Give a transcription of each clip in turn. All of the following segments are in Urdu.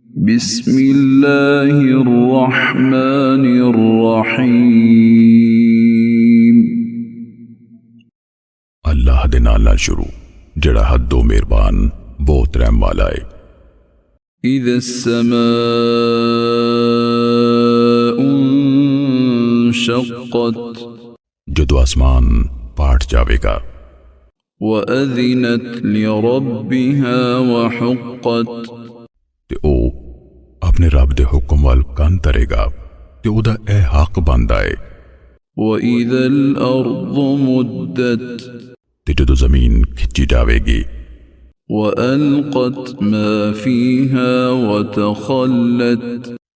بسم اللہ الرحمن الرحیم اللہ دے نال نال شروع جڑا حدو مہربان بہت رحم والا ہے۔ اذا السماء انشقت جدو آسمان پاٹ جاوے گا، وَأَذِنَتْ لِرَبِّهَا وَحُقَّتْ تے او اپنے رب دے حکم وال کان ترے گا تے او دا اے حق بندا ہے۔ وَإِذَا الْأَرْضُ مُدَّتْ تے جدو زمین کھچی جاوے گی، وَأَلْقَتْ مَا فِيهَا وَتَخَلَّتْ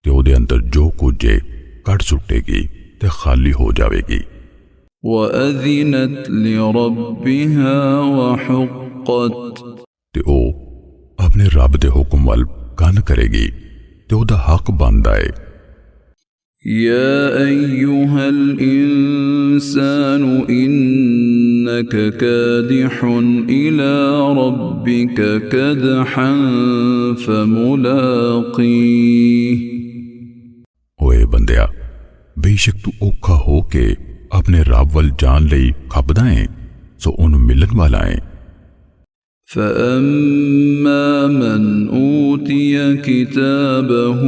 تے او دے اندر جو کچھ ہے کٹ سٹے گی تے خالی ہو جاوے گی۔ وَأَذِنَتْ لِرَبِّهَا وَحُقَّتْ تے او اپنے رب دے حکم وال کان کرے گی تے او دا حق بندا ہے۔ يا أيها الإنسان إنك كادح إلى ربك كدحا فملاقيه اوے بندیا، بے شک تو اوکھا ہو کے اپنے رب وال جان لئی کھپدا ہے سو انہوں ملن والا ہے۔ فأما من أوتي كتابه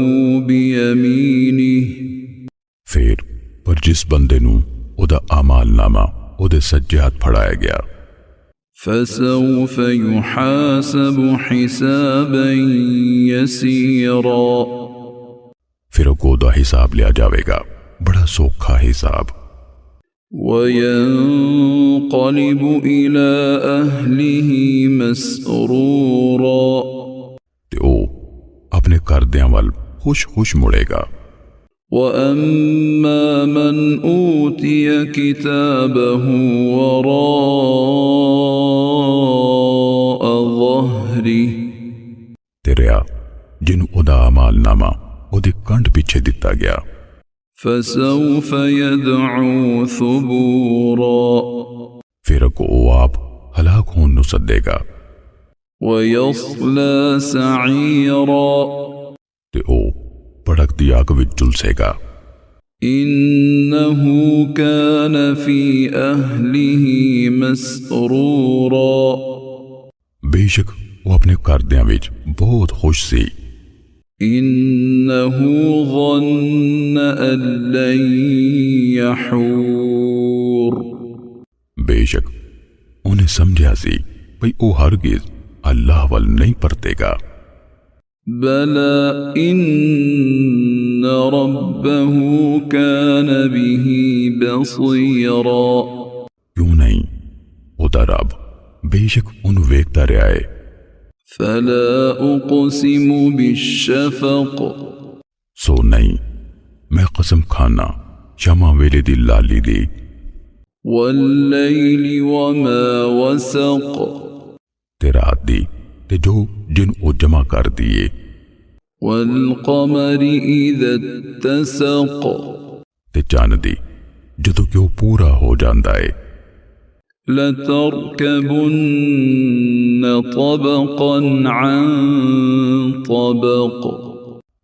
بيمينه پھر پر جس بندے نو او دا اعمال نامہ او دے سجے ہاتھ پھڑایا گیا، فسوف يحاسب حسابا يسيرا پھر او دا حساب لیا جاوے گا، بڑا سوکھا حساب۔ وينقلب إلى أهله مسرورا تے او اپنے کردیاں وال خوش خوش مڑے گا۔ وأما من أوتي كتابه وراء ظهره تیریا جنوں او دا اعمال نامہ او دے کنڈ پیچھے دتا گیا، فسوف يدعو ثبورا پھر کو او آپ ہلاک ہون نو سدے گا، ويصلى سعيرا تے او پڑک دی آگ وچ جلسے گا۔ إنه كان في أهله مسرورا بے شک وہ اپنے کردیاں وچ بہت خوش سی۔ إنه ظن أن لن يحور بے شک انہیں سمجھا سی بھئی او ہرگز اللہ وال نہیں پرتے گا۔ بلى إن ربه كان به بصيرا کیوں نہیں، او دا رب بے شک انہوں ویکھتا رہا ہے۔ فلا أقسم بالشفق سو نہیں، میں قسم کھانا شمع ویلے دی لالی دی، والليل وما وسق تے رات دی تے جو جن او جمع کر دیے، والقمر إذا اتسق تے چاند دی جدو کہ وہ پورا ہو جاندا ہے۔ لتركبن طبقا عن طبق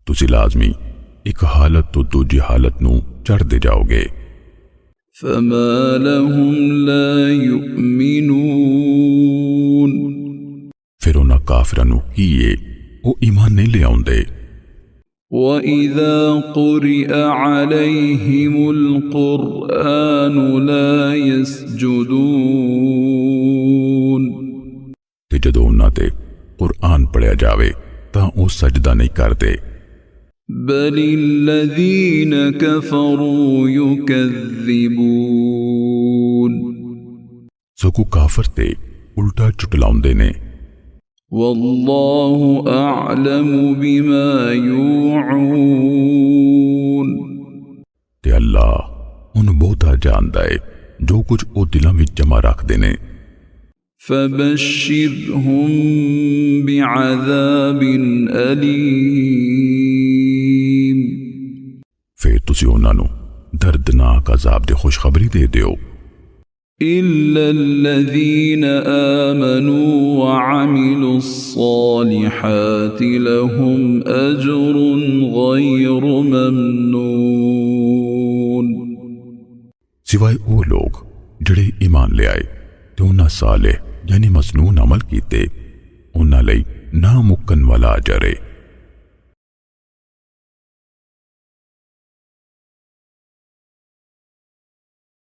تسی لازمی ایک حالت تو دوجی حالت نو چڑھ دے جاؤ گے۔ فما لهم لا يؤمنون پھر انہاں کافرانو کیے وہ ایمان نہیں لے آؤندے۔ وَإِذَا قُرِئَ عَلَيْهِمُ الْقُرْآنُ لَا يَسْجُدُونَ تے جدو انہاں تے قرآن پڑھیا جاوے تاں وہ سجدہ نہیں کردے، بَلِ الَّذِينَ كَفَرُوا يُكَذِّبُونَ سگو کافر تے الٹا چٹلاؤندے نے۔ وَاللَّهُ أَعْلَمُ بِمَا يُوعُونَ تے اللہ انہوں بہتا جاندا ہے جو کچھ او دلاں وچ جمع رکھ دینے۔ فَبَشِّرْهُم بِعَذَابٍ أَلِيمٍ پھر تسی انہاں نو دردناک عذاب دے خوشخبری دے دیو۔ إلا الذين آمنوا وعملوا الصالحات لهم أجر غير ممنون سوائے وہ لوگ جڑے ایمان لے آئے تے انہاں صالح یعنی مسنون عمل کیتے انہاں لئی نہ مکن والا اجر ہے